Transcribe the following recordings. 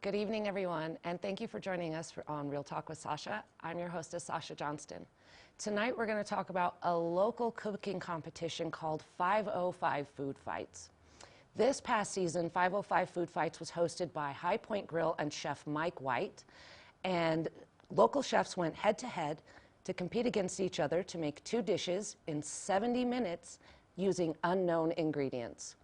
Good evening, everyone, and thank you for joining us on Real Talk with Sacha. I'm your hostess, Sacha Johnston. Tonight, we're going to talk about a local cooking competition called 505 Food Fights. This past season, 505 Food Fights was hosted by High Point Grill and Chef Mike White, and local chefs went head-to-head to compete against each other to make 2 dishes in 70 minutes using unknown ingredients.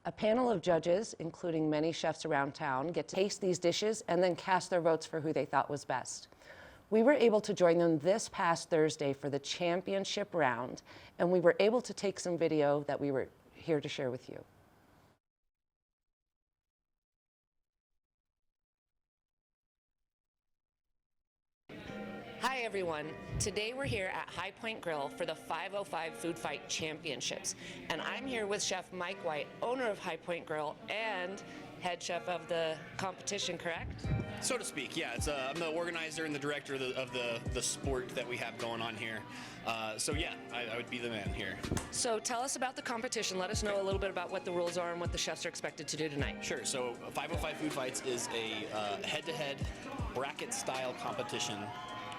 A panel of judges, including many chefs around town, get to taste these dishes and then cast their votes for who they thought was best. We were able to join them this past Thursday for the championship round, and we were able to take some video that we were here to share with you. Hi everyone, today we're here at High Point Grill for the 505 Food Fight Championships, and I'm here with Chef Mike White, owner of High Point Grill and head chef of the competition, correct? So to speak, yeah. I'm the organizer and the director of the sport that we have going on here. So yeah, I would be the man here. So tell us about the competition. Let us know a little bit about what the rules are and what the chefs are expected to do tonight. Sure. So 505 Food Fights is a head-to-head bracket-style competition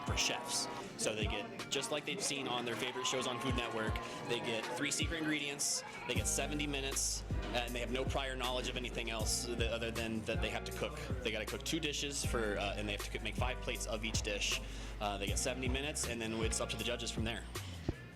for chefs. So they get, just like they've seen on their favorite shows on Food Network, they get 3 secret ingredients, they get 70 minutes, and they have no prior knowledge of anything else other than that they have to cook. They got to cook 2 dishes and they have to make 5 plates of each dish. They get 70 minutes, and then it's up to the judges from there.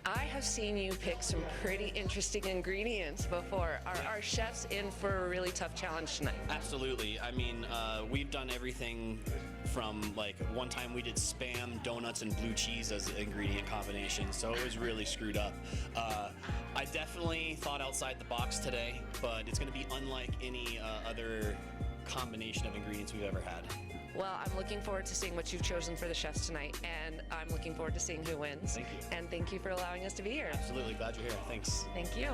I have seen you pick some pretty interesting ingredients before. Are our chefs in for a really tough challenge tonight? Absolutely. I mean, we've done everything from, like, one time we did Spam, donuts, and blue cheese as ingredient combinations, so it was really screwed up. I definitely thought outside the box today, but it's going to be unlike any other combination of ingredients we've ever had. Well, I'm looking forward to seeing what you've chosen for the chefs tonight, and I'm looking forward to seeing who wins. Thank you. And thank you for allowing us to be here. Absolutely. Glad you're here. Thanks. Thank you.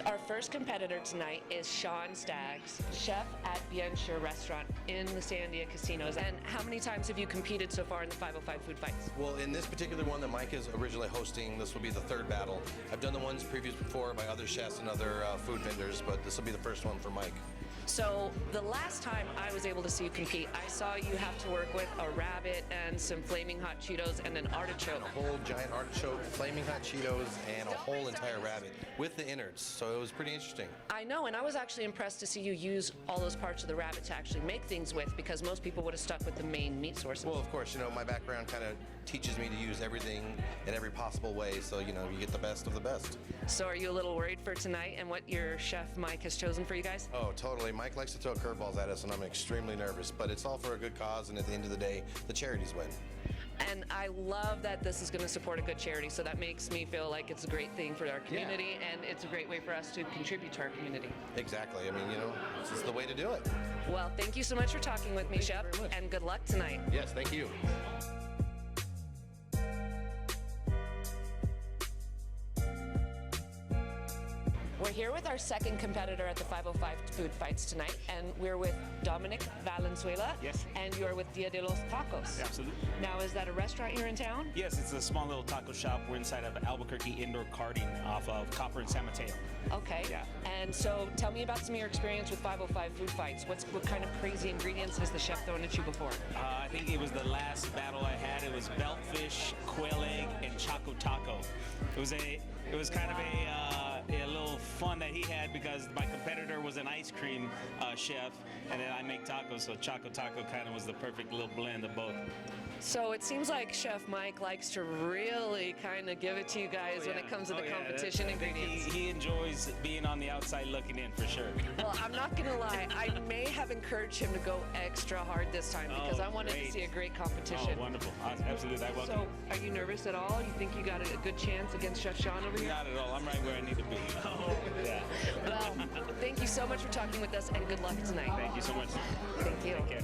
Our first competitor tonight is Sean Staggs, chef at Biencher Restaurant in the Sandia Casinos. And how many times have you competed so far in the 505 Food Fights? Well, in this particular one that Mike is originally hosting, this will be the 3rd battle. I've done the ones previous before by other chefs and other food vendors, but this will be the first one for Mike. So the last time I was able to see you compete, I saw you have to work with a rabbit and some flaming hot Cheetos and an artichoke. A whole giant artichoke, flaming hot Cheetos, and a whole entire rabbit with the innards. So it was pretty interesting. I know, and I was actually impressed to see you use all those parts of the rabbit to actually make things with, because most people would have stuck with the main meat sources. Well, of course, you know, my background kind of teaches me to use everything in every possible way, so, you know, you get the best of the best. So are you a little worried for tonight and what your chef Mike has chosen for you guys? Oh, totally. Mike likes to throw curveballs at us, and I'm extremely nervous, but it's all for a good cause, and at the end of the day, the charities win. And I love that this is going to support a good charity, so that makes me feel like it's a great thing for our community, and it's a great way for us to contribute to our community. Exactly. I mean, you know, this is the way to do it. Well, thank you so much for talking with me, Chef, and good luck tonight. Yes, thank you. We're here with our second competitor at the 505 Food Fights tonight, and we're with Dominic Valenzuela. Yes. And you're with Dia de los TaKos. Absolutely. Now, is that a restaurant here in town? Yes, it's a small little taco shop. We're inside of Albuquerque Indoor Karting off of Copper and San Mateo. Okay. Yeah. And so tell me about some of your experience with 505 Food Fights. What kind of crazy ingredients has the chef thrown at you before? I think it was the last battle I had. It was beltfish, quail egg, and choco taco. It was kind of a little fun that he had, because my competitor was an ice cream chef, and then I make tacos, so choco taco kind of was the perfect little blend of both. So it seems like Chef Mike likes to really kind of give it to you guys when it comes to the competition ingredients. He enjoys being on the outside looking in, for sure. Well, I'm not going to lie. I may have encouraged him to go extra hard this time, because I wanted to see a great competition. Oh, wonderful. Absolutely. I welcome. So are you nervous at all? You think you got a good chance against Chef Sean over here? Not at all. I'm right where I need to be. Yeah. Well, thank you so much for talking with us, and good luck tonight. Thank you so much. Thank you. Take care.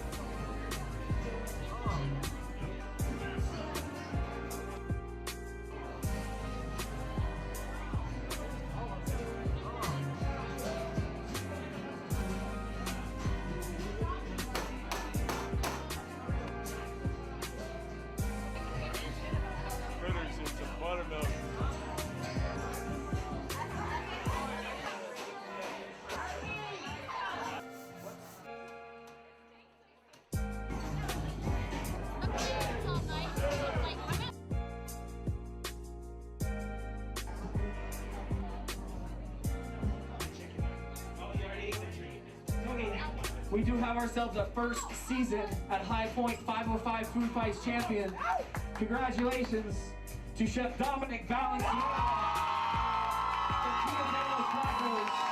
we do have ourselves a first season at High Point 505 Food Fights champion. Congratulations to Chef Dominic Valenzuela of TaKos.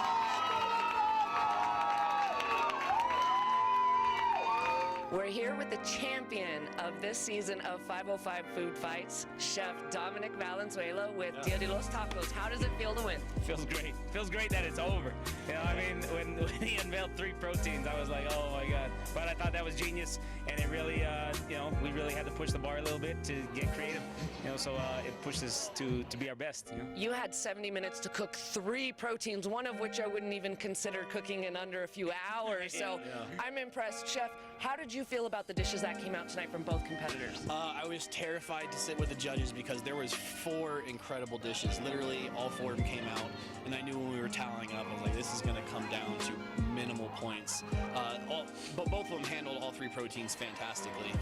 We're here with the champion of this season of 505 Food Fights, Chef Dominic Valenzuela with Dia de los Tacos. How does it feel to win? Feels great. Feels great that it's over. You know, I mean, when he unveiled 3 proteins, I was like, oh my God. But I thought that was genius, and it really, you know, we really had to push the bar a little bit to get creative. You know, so it pushed us to be our best. You know? You had 70 minutes to cook 3 proteins, one of which I wouldn't even consider cooking in under a few hours. So I'm impressed. Chef, how did you feel about the dishes that came out tonight from both competitors? I was terrified to sit with the judges because there was 4 incredible dishes. Literally, all 4 of them came out, and I knew when we were tallying up, I was like, this is going to come down to minimal points. But both of them handled all 3 proteins fantastically.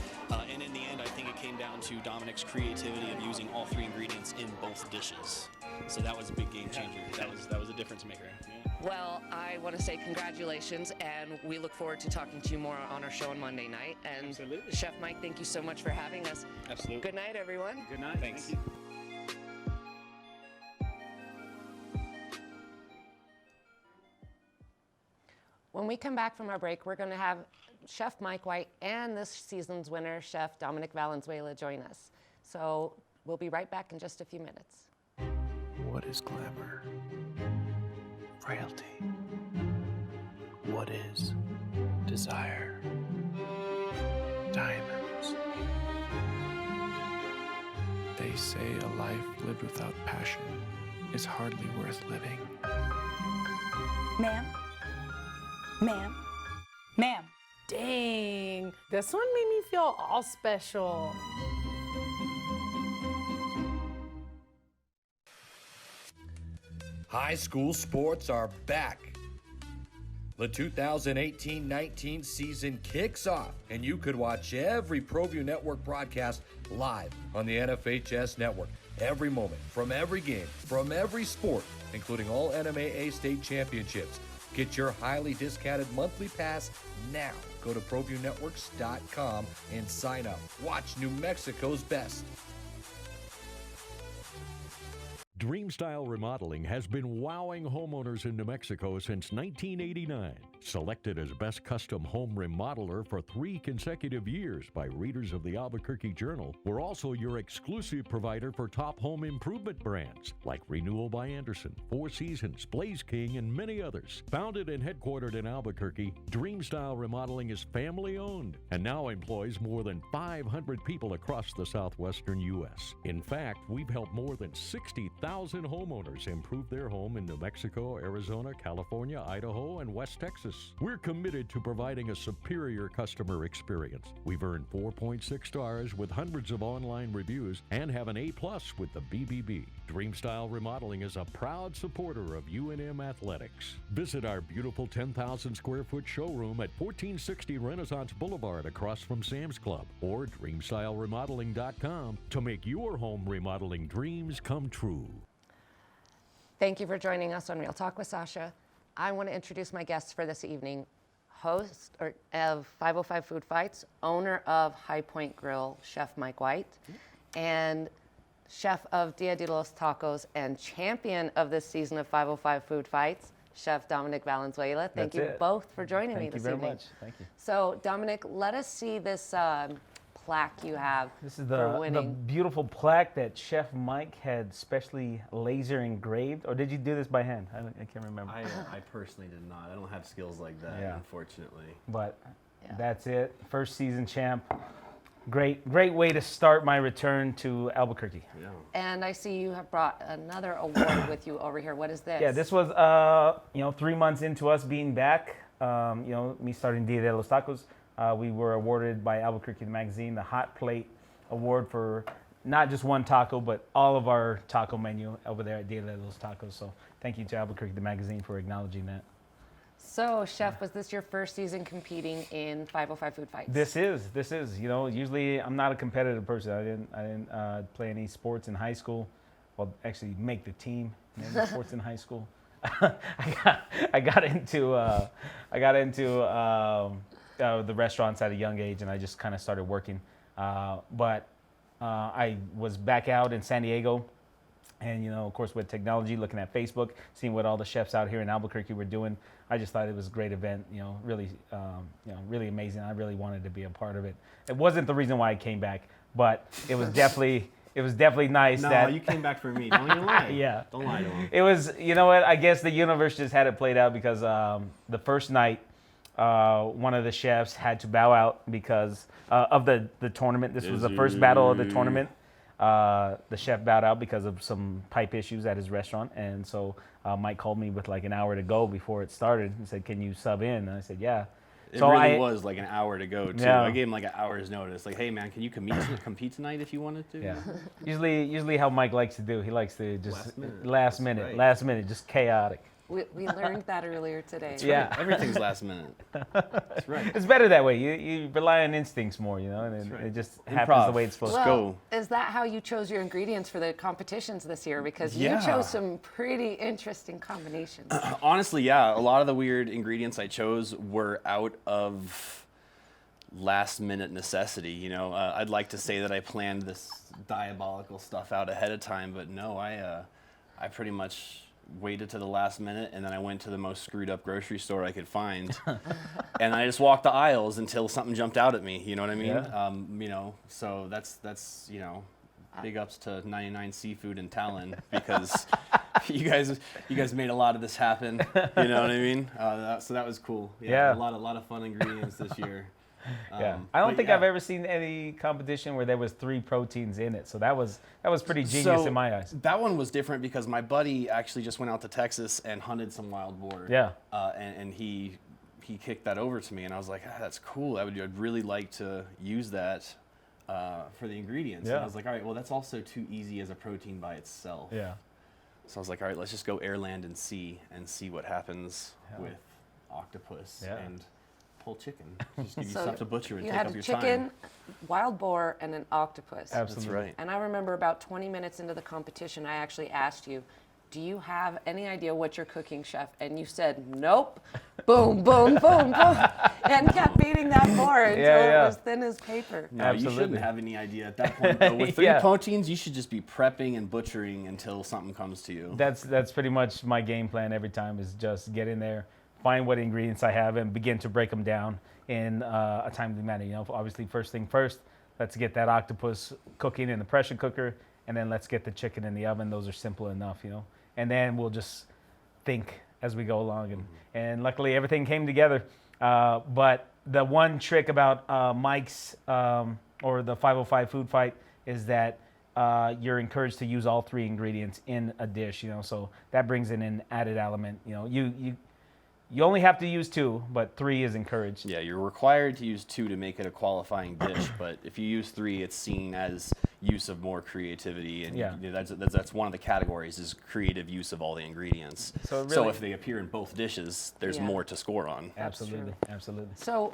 And in the end, I think it came down to Dominic's creativity of using all 3 ingredients in both dishes. So that was a big game changer. That was a difference maker. Well, I want to say congratulations, and we look forward to talking to you more on our show on Monday night. And Absolutely. Chef Mike, thank you so much for having us. Absolutely. Good night, everyone. Good night. Thanks. Thank you. When we come back from our break, we're going to have Chef Mike White and this season's winner, Chef Dominic Valenzuela, join us. So we'll be right back in just a few minutes. What is glamour? Frailty. What is desire? Diamonds. They say a life lived without passion is hardly worth living. Ma'am? Ma'am? Ma'am? Dang, this one made me feel all special. High school sports are back. The 2018-19 season kicks off, and you could watch every ProView Network broadcast live on the NFHS network. Every moment, from every game, from every sport, including all NMAA state championships. Get your highly discounted monthly pass now. Go to ProViewNetworks.com and sign up. Watch New Mexico's best. Dreamstyle Remodeling has been wowing homeowners in New Mexico since 1989. Selected as Best Custom Home Remodeler for 3 consecutive years by readers of the Albuquerque Journal, we're also your exclusive provider for top home improvement brands like Renewal by Anderson, Four Seasons, Blaze King, and many others. Founded and headquartered in Albuquerque, Dreamstyle Remodeling is family-owned and now employs more than 500 people across the southwestern U.S. In fact, we've helped more than 60,000 homeowners improve their home in New Mexico, Arizona, California, Idaho, and West Texas. We're committed to providing a superior customer experience. We've earned 4.6 stars with hundreds of online reviews and have an A+ with the BBB. Dreamstyle Remodeling is a proud supporter of UNM Athletics. Visit our beautiful 10,000 square foot showroom at 1460 Renaissance Boulevard across from Sam's Club or DreamstyleRemodeling.com to make your home remodeling dreams come true. Thank you for joining us on Real Talk with Sacha. I want to introduce my guests for this evening. Host of 505 Food Fights, owner of High Point Grill, Chef Mike White, and chef of Dia de los Tacos and champion of this season of 505 Food Fights, Chef Dominic Valenzuela. Thank you both for joining me this evening. Thank you very much. Thank you. So, Dominic, let us see this plaque you have This is for the winning. beautiful plaque that Chef Mike had specially laser engraved. Or did you do this by hand? I can't remember. I personally did not. I don't have skills like that, unfortunately. But that's it. First season champ. Great way to start my return to Albuquerque. Yeah. And I see you have brought another award with you over here. What is this? Yeah, this was 3 months into us being back. Me starting Dia de los Tacos. We were awarded by Albuquerque Magazine the Hot Plate Award for not just one taco, but all of our taco menu over there at Dia de los Tacos. So thank you to Albuquerque Magazine for acknowledging that. So, Chef, was this your first season competing in 505 Food Fights? This is. Usually I'm not a competitive person. I didn't play any sports in high school. Well, actually make the team in sports in high school. I got into the restaurants at a young age, and I just kind of started working. But I was back out in San Diego, and of course, with technology, looking at Facebook, seeing what all the chefs out here in Albuquerque were doing, I just thought it was a great event. Really, really amazing. I really wanted to be a part of it. It wasn't the reason why I came back, but it was definitely. It was definitely nice that you came back for me. Don't even lie. Yeah. Don't lie to him. It was, I guess the universe just had it played out because the first night, one of the chefs had to bow out because of the tournament. This was the first battle of the tournament. The chef bowed out because of some pipe issues at his restaurant. And so Mike called me with like an hour to go before it started and said, "Can you sub in?" And I said, "Yeah." It really was like an hour to go, too. Yeah. I gave him like an hour's notice. Like, hey, man, can you compete tonight if you wanted to? Yeah. Usually how Mike likes to do, he likes to just last minute, just chaotic. We learned that earlier today. That's right. Everything's last minute. That's right. It's better that way. You rely on instincts more, and it just happens the way it's supposed to go. Is that how you chose your ingredients for the competitions this year? Because you chose some pretty interesting combinations. Honestly, yeah. A lot of the weird ingredients I chose were out of last-minute necessity. I'd like to say that I planned this diabolical stuff out ahead of time, but no, I pretty much waited to the last minute, and then I went to the most screwed up grocery store I could find, and I just walked the aisles until something jumped out at me. You know what I mean? Yeah. So that's big ups to 99 Seafood and Talon because you guys made a lot of this happen. You know what I mean? So that was cool. Yeah. A lot of fun ingredients this year. Yeah, I don't think I've ever seen any competition where there was 3 proteins in it. So that was pretty genius in my eyes. That one was different because my buddy actually just went out to Texas and hunted some wild boar. Yeah. And he kicked that over to me, and I was like, that's cool. I'd really like to use that for the ingredients. Yeah. And I was like, all right, well, that's also too easy as a protein by itself. Yeah. So I was like, all right, let's just go air, land, and sea and see what happens with octopus and whole chicken. Just give you stuff to butcher and take up your time. You had a chicken, wild boar, and an octopus. Absolutely. That's right. And I remember about 20 minutes into the competition, I actually asked you, do you have any idea what you're cooking, chef? And you said, nope. Boom, boom, boom, boom. And kept beating that boar until it was thin as paper. No, you shouldn't have any idea at that point. Though. With 3 proteins, you should just be prepping and butchering until something comes to you. That's pretty much my game plan every time is just get in there, find what ingredients I have, and begin to break them down in a timely manner. Obviously, first thing first, let's get that octopus cooking in the pressure cooker, and then let's get the chicken in the oven. Those are simple enough, And then we'll just think as we go along. And luckily, everything came together. But the one trick about Mike's or the 505 food fight is that you're encouraged to use all 3 ingredients in a dish. So that brings in an added element. You only have to use 2, but 3 is encouraged. Yeah, you're required to use 2 to make it a qualifying dish, but if you use 3, it's seen as use of more creativity, and that's one of the categories is creative use of all the ingredients. So if they appear in both dishes, there's more to score on. Absolutely. So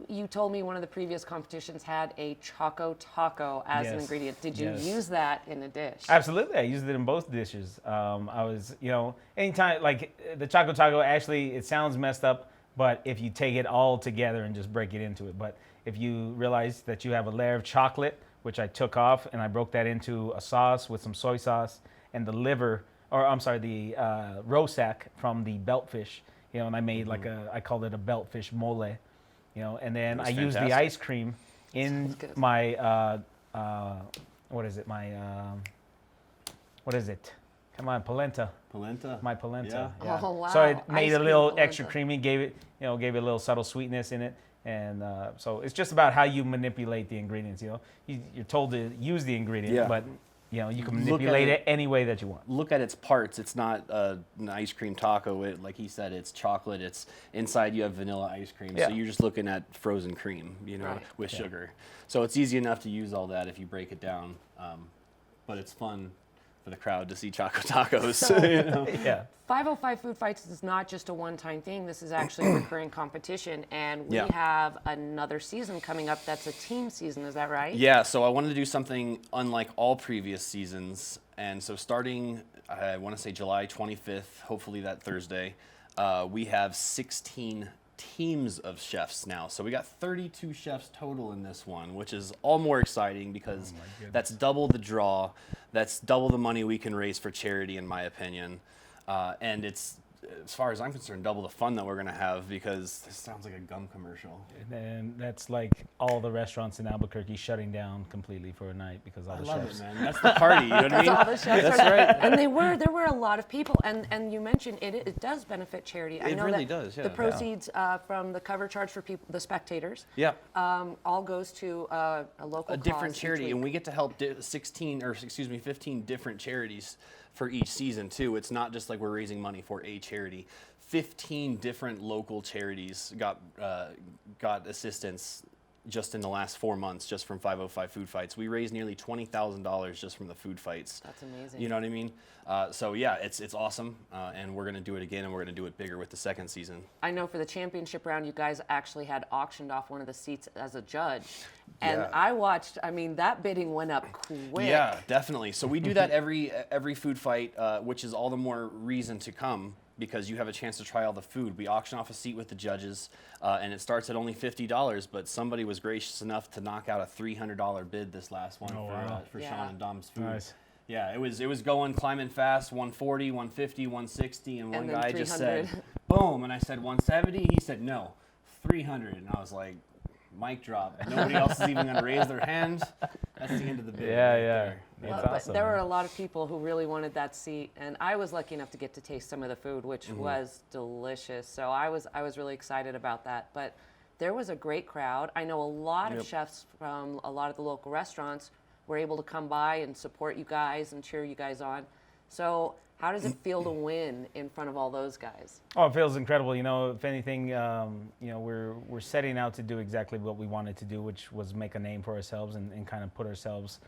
you told me one of the previous competitions had a Choco Taco as an ingredient. Did you use that in a dish? Absolutely. I used it in both dishes. I was, anytime, like the Choco Taco, actually, it sounds messed up, but if you take it all together and just break it into it. But if you realize that you have a layer of chocolate, which I took off and I broke that into a sauce with some soy sauce and the rosac from the beltfish, and I made I called it a beltfish mole. And then I used the ice cream in my, what is it? Come on, polenta. Polenta? My polenta. Yeah. Oh, wow. So it made a little polenta. extra creamy, gave it a little subtle sweetness in it. And so it's just about how you manipulate the ingredients, You're told to use the ingredient, but you can manipulate it any way that you want. Look at its parts. It's not an ice cream taco. Like he said, it's chocolate. It's inside you have vanilla ice cream. Yeah. So you're just looking at frozen cream, with sugar. So it's easy enough to use all that if you break it down. But it's fun for the crowd to see Choco Tacos. You know? Yeah. 505 Food Fights is not just a one-time thing. This is actually a recurring competition, and we have another season coming up that's a team season. Is that right? Yeah, so I wanted to do something unlike all previous seasons. And so starting, I want to say July 25th, hopefully that Thursday, we have 16 teams of chefs now. So we got 32 chefs total in this one, which is all more exciting because that's double the draw. That's double the money we can raise for charity, in my opinion. And it's, as far as I'm concerned, double the fun that we're going to have, because this sounds like a gum commercial. And that's like all the restaurants in Albuquerque shutting down completely for a night because all the chefs. I love it, man. That's the party, you know what I mean? All the chefs That's are, right. And there were a lot of people, and you mentioned it does benefit charity. I know really that does, yeah. The proceeds from the cover charge for people, the spectators, all goes to a local different cause charity, and we get to help 15 different charities for each season too. It's not just like we're raising money for a charity. 15 different local charities got assistance just in the last 4 months, just from 505 Food Fights. We raised nearly $20,000 just from the food fights. That's amazing. You know what I mean? So yeah, it's awesome, and we're gonna do it again, and we're gonna do it bigger with the second season. I know for the championship round, you guys actually had auctioned off one of the seats as a judge, and I watched. I mean, that bidding went up quick. Yeah, definitely. So we do that every food fight, which is all the more reason to come, because you have a chance to try all the food. We auction off a seat with the judges, and it starts at only $50, but somebody was gracious enough to knock out a $300 bid this last one for Sean and Dom's food. Nice. Yeah, it was climbing fast, 140, 150, 160, and one guy just said, boom, and I said 170, he said no, 300, and I was like, mic drop. Nobody else is even gonna raise their hand. That's the end of the bid. There. Well, awesome, there were a lot of people who really wanted that seat, and I was lucky enough to get to taste some of the food, which was delicious. So I was really excited about that. But there was a great crowd. I know a lot of chefs from a lot of the local restaurants were able to come by and support you guys and cheer you guys on. So how does it feel to win in front of all those guys? Oh, it feels incredible. You know, if anything, we're setting out to do exactly what we wanted to do, which was make a name for ourselves and kind of put ourselves,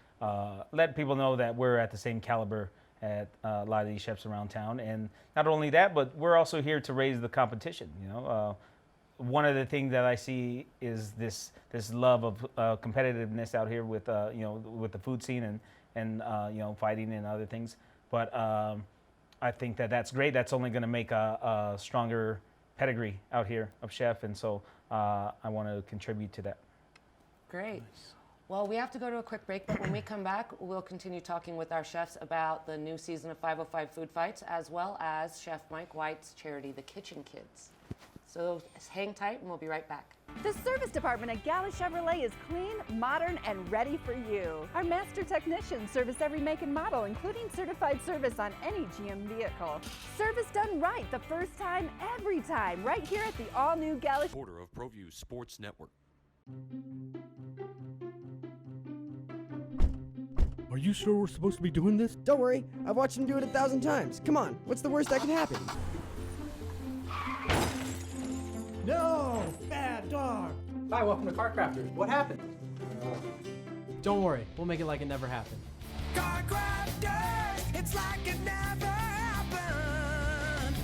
let people know that we're at the same caliber at a lot of these chefs around town. And not only that, but we're also here to raise the competition. You know, one of the things that I see is this love of competitiveness out here with with the food scene and fighting and other things. But I think that's great. That's only going to make a stronger pedigree out here of chef, and so I want to contribute to that. Great. Nice. Well, we have to go to a quick break, but when we come back, we'll continue talking with our chefs about the new season of 505 Food Fights, as well as Chef Mike White's charity, The Kitchen Kids. So hang tight, and we'll be right back. The service department at Gala Chevrolet is clean, modern, and ready for you. Our master technicians service every make and model, including certified service on any GM vehicle. Service done right the first time, every time, right here at the all-new Gala. Supporter of ProView Sports Network. Are you sure we're supposed to be doing this? Don't worry, I've watched him do it 1,000 times. Come on, what's the worst that can happen? No! Bad dog! Hi, welcome to Car Crafters. What happened? Don't worry, we'll make it like it never happened. Car Crafters, it's like it never happened.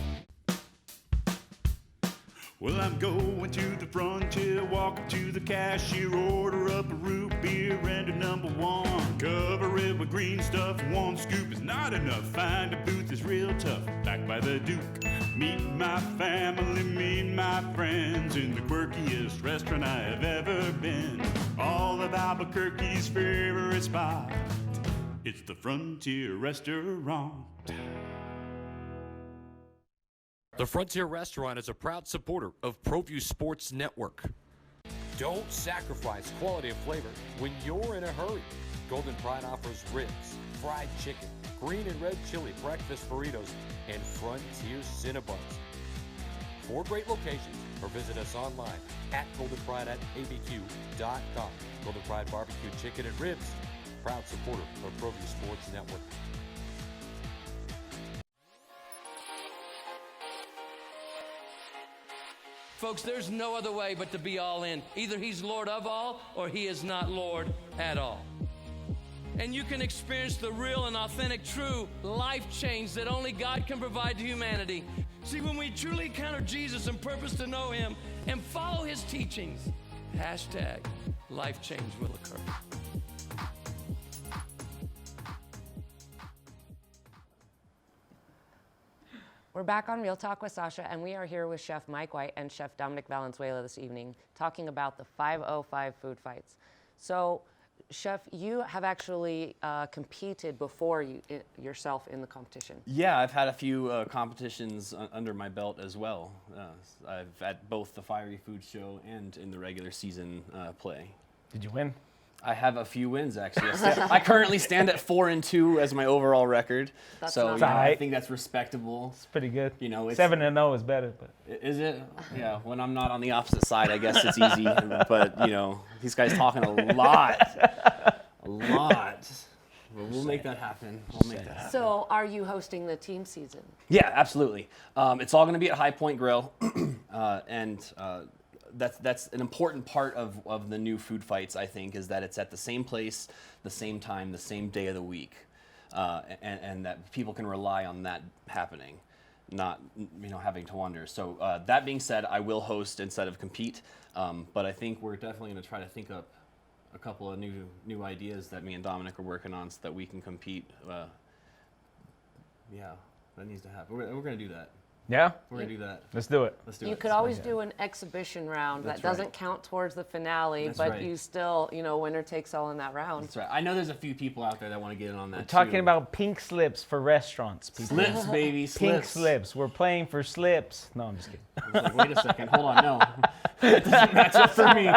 Well, I'm going to the frontier, walk up to the cashier, order up a root beer and a number one. Cover it with green stuff, one scoop is not enough. Find a booth is real tough, back by the Duke. Meet my family, meet my friends in the quirkiest restaurant I have ever been. All of Albuquerque's favorite spot, it's the Frontier Restaurant. The Frontier Restaurant is a proud supporter of ProView Sports Network. Don't sacrifice quality and flavor when you're in a hurry. Golden Pride offers ribs, fried chicken, green and red chili, breakfast burritos, and Frontier Cinnabons. 4 great locations, or visit us online at goldenpride@abq.com. Golden Pride Barbecue Chicken and Ribs, proud supporter of ProView Sports Network. Folks, there's no other way but to be all in. Either he's Lord of all, or he is not Lord at all. and you can experience the real and authentic, true life change that only God can provide to humanity. See, when we truly encounter Jesus and purpose to know him and follow his teachings, hashtag life change will occur. We're back on Real Talk with Sacha, and we are here with Chef Mike White and Chef Dominic Valenzuela this evening, talking about the 505 food fights. So, Chef, you have actually competed before yourself in the competition. Yeah, I've had a few competitions under my belt as well. I've at both the Fiery Food Show and in the regular season play. Did you win? I have a few wins, actually. I currently stand at 4-2 as my overall record. That's so not you know, bad. I think that's respectable. It's pretty good. You know, it's, 7-0 is better, but is it? Yeah. When I'm not on the opposite side, I guess it's easy. But you know, these guys talking a lot. Well, we'll make that happen. We'll make that happen. So, are you hosting the team season? Yeah, absolutely. It's all going to be at High Point Grill, and that's an important part of the new food fights, I think, is that it's at the same place, the same time, the same day of the week, and that people can rely on that happening, not having to wonder. So that being said, I will host instead of compete, but I think we're definitely going to try to think up a couple of new ideas that me and Dominic are working on so that we can compete. Yeah, that needs to happen. We're going to do that. yeah, We're going to do that. let's do it. Let's do You it. could always do an exhibition round That's that doesn't right. count towards the finale, That's but right. you still, winner takes all in that round. That's right. I know there's a few people out there that want to get in on that. We're talking too. about pink slips for restaurants, people. Slips, baby, Pink slips. slips. We're playing for slips. No, I'm just kidding. I was like, wait a second, hold on, no. That doesn't match up for me.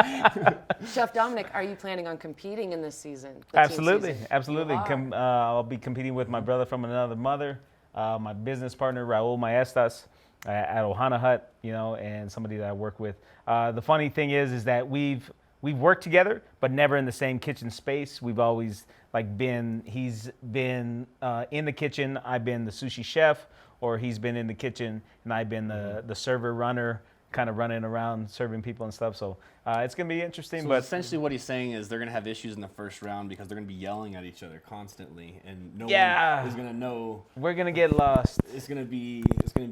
Chef Dominic, are you planning on competing in this season? the team Absolutely, season? absolutely. You are. I'll be competing with my brother from another mother, my business partner Raul Maestas at Ohana Hut, and somebody that I work with. The funny thing is that we've worked together, but never in the same kitchen space. We've always he's been in the kitchen, I've been the sushi chef, or he's been in the kitchen and I've been the server runner, kind of running around serving people and stuff. So it's going to be interesting. So but essentially what he's saying is they're going to have issues in the first round because they're going to be yelling at each other constantly, and no one is going to know. We're going to get lost. It's going to be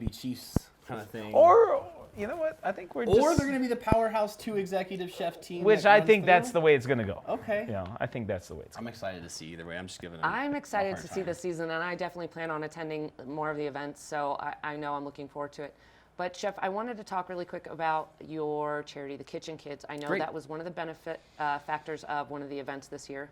Chiefs kind of thing. Or, you know what? I think we're just... Or they're going to be the Powerhouse 2 executive chef team. Which that I runs think through. that's the way it's going to go. Okay. I think that's the way it's I'm excited to see either way. I'm just giving I'm excited to see this season, and I definitely plan on attending more of the events, so I know I'm looking forward to it. But, Chef, I wanted to talk really quick about your charity, the Kitchen Kids. I know that was one of the benefit factors of one of the events this year,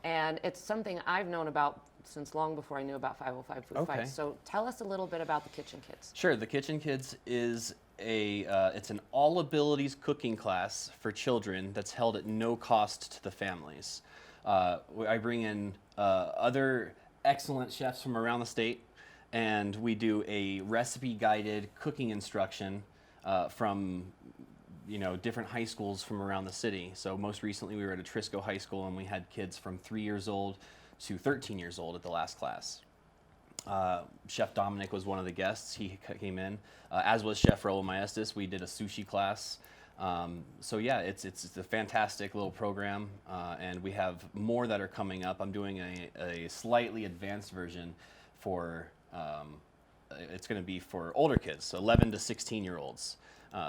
and it's something I've known about since long before I knew about 505 Food Fights. So tell us a little bit about the Kitchen Kids. Sure. The Kitchen Kids is it's an all abilities cooking class for children that's held at no cost to the families. I bring in other excellent chefs from around the state, and we do a recipe guided cooking instruction from different high schools from around the city. So most recently we were at Atrisco High School, and we had kids from 3 years old to 13 years old at the last class. Chef Dominic was one of the guests. He came in, as was Chef Raul Maestas. We did a sushi class. So yeah, it's a fantastic little program, and we have more that are coming up. I'm doing a slightly advanced version for, it's going to be for older kids, so 11 to 16-year-olds.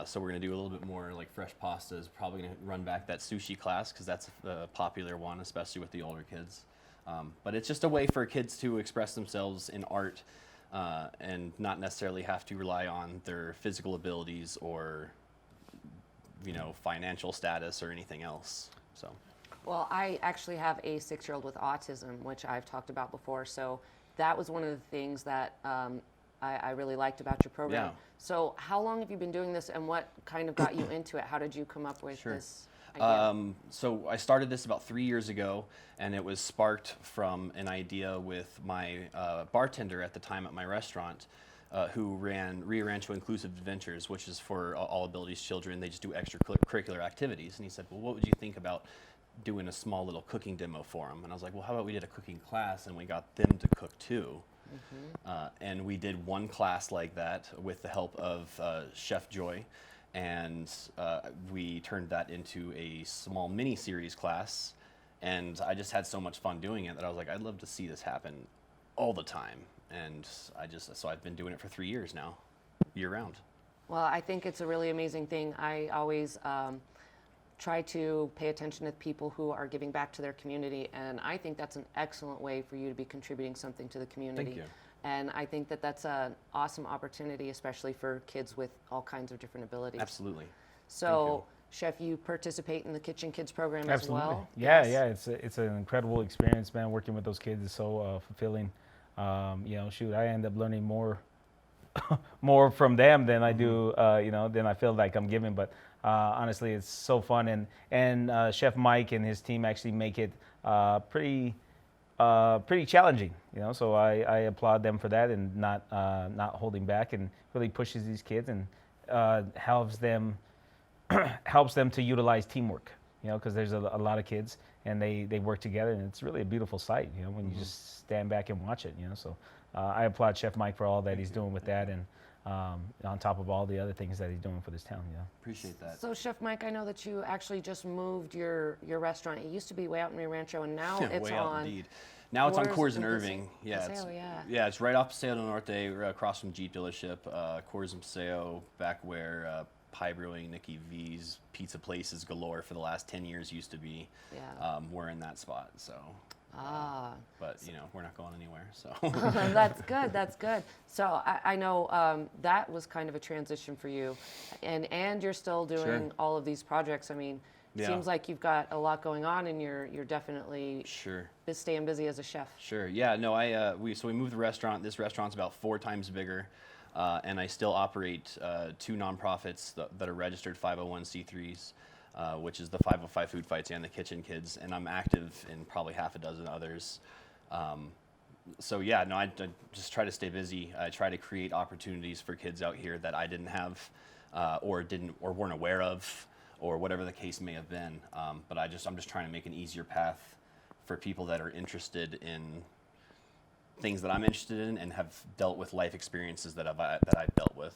So we're going to do a little bit more like fresh pastas, probably going to run back that sushi class because that's a popular one, especially with the older kids. But it's just a way for kids to express themselves in art and not necessarily have to rely on their physical abilities or, financial status or anything else. So. Well, I actually have a 6-year-old with autism, which I've talked about before. So that was one of the things that I really liked about your program. Yeah. So how long have you been doing this, and what kind of got you into it? How did you come up with this idea? So I started this about 3 years ago, and it was sparked from an idea with my bartender at the time at my restaurant, who ran Rio Rancho Inclusive Adventures, which is for all abilities children. They just do extracurricular activities. And he said, well, what would you think about doing a small little cooking demo for them? And I was like, well, how about we did a cooking class and we got them to cook too? And we did one class like that with the help of Chef Joy, and we turned that into a small mini series class, And I just had so much fun doing it that I was like, I'd love to see this happen all the time. And so I've been doing it for 3 years now, year round. Well, I think it's a really amazing thing. I always try to pay attention to people who are giving back to their community, and I think that's an excellent way for you to be contributing something to the community. Thank you. And I think that that's an awesome opportunity, especially for kids with all kinds of different abilities. Absolutely. So, Chef, you participate in the Kitchen Kids program as well? Yeah, yes. It's an incredible experience, man. Working with those kids is so fulfilling. Shoot, I end up learning more from them than I do, than I feel like I'm giving. But honestly, it's so fun. And Chef Mike and his team actually make it pretty challenging. So I applaud them for that and not holding back, and really pushes these kids and helps them to utilize teamwork. Because there's a lot of kids and they work together, and it's really a beautiful sight. When you just stand back and watch it. So I applaud Chef Mike for all that he's doing with that, and on top of all the other things that he's doing for this town. Appreciate that. So Chef Mike, I know that you actually just moved your restaurant. It used to be way out in Rio Rancho, and now it's way on. Out indeed. Now it's on Coors and Irving. Paseo, It's right off Paseo del Norte, right across from Jeep dealership. Coors and Paseo, back where Pie Brewing, Nikki V's, pizza places galore for the last 10 years used to be. Yeah. We're in that spot, so. But we're not going anywhere, so. That's good. That's good. So I know that was kind of a transition for you, and you're still doing all of these projects. I mean, it seems like you've got a lot going on, and you're definitely staying busy as a chef. Sure. Yeah. No. We moved the restaurant. This restaurant's about 4 times bigger, and I still operate 2 nonprofits that are registered 501c3s. Which is the 505 Food Fights and the Kitchen Kids, and I'm active in probably half a dozen others. I just try to stay busy. I try to create opportunities for kids out here that I didn't have, or weren't aware of, or whatever the case may have been. But I'm just trying to make an easier path for people that are interested in things that I'm interested in and have dealt with life experiences that I've dealt with.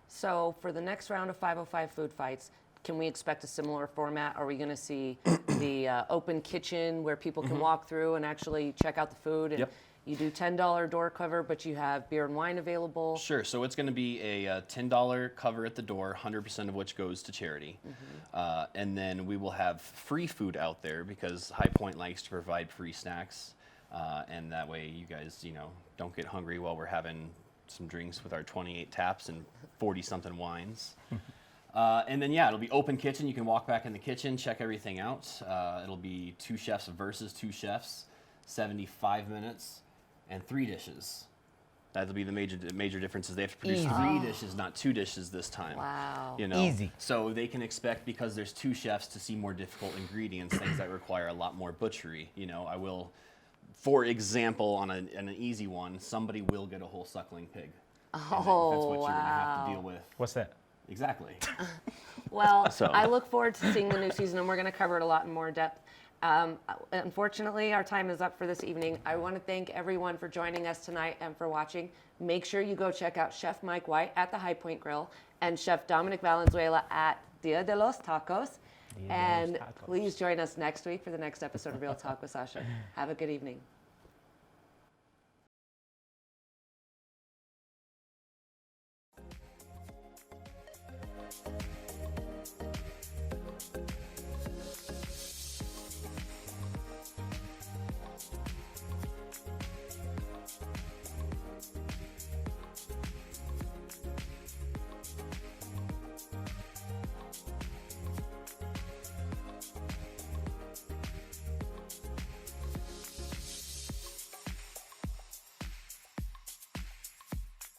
So for the next round of 505 Food Fights, can we expect a similar format? Are we going to see the open kitchen where people can walk through and actually check out the food? And you do $10 door cover, but you have beer and wine available? Sure. So it's going to be a $10 cover at the door, 100% of which goes to charity. And then we will have free food out there because High Point likes to provide free snacks. And that way you guys, don't get hungry while we're having some drinks with our 28 taps and 40-something wines. And then, it'll be open kitchen. You can walk back in the kitchen, check everything out. It'll be 2 chefs versus 2 chefs, 75 minutes, and 3 dishes. That'll be the major differences. They have to produce 3 dishes, not 2 dishes this time. Wow. Easy. So they can expect, because there's 2 chefs, to see more difficult ingredients, things that require a lot more butchery. I will, for example, on an easy one, somebody will get a whole suckling pig. Oh, that's what you're going to have to deal with. What's that? Exactly. Well, I look forward to seeing the new season, and we're going to cover it a lot in more depth. Unfortunately, our time is up for this evening. I want to thank everyone for joining us tonight and for watching. Make sure you go check out Chef Mike White at the High Point Grill and Chef Dominic Valenzuela at Dia de los TaKos. And please join us next week for the next episode of Real Talk with Sacha. Have a good evening.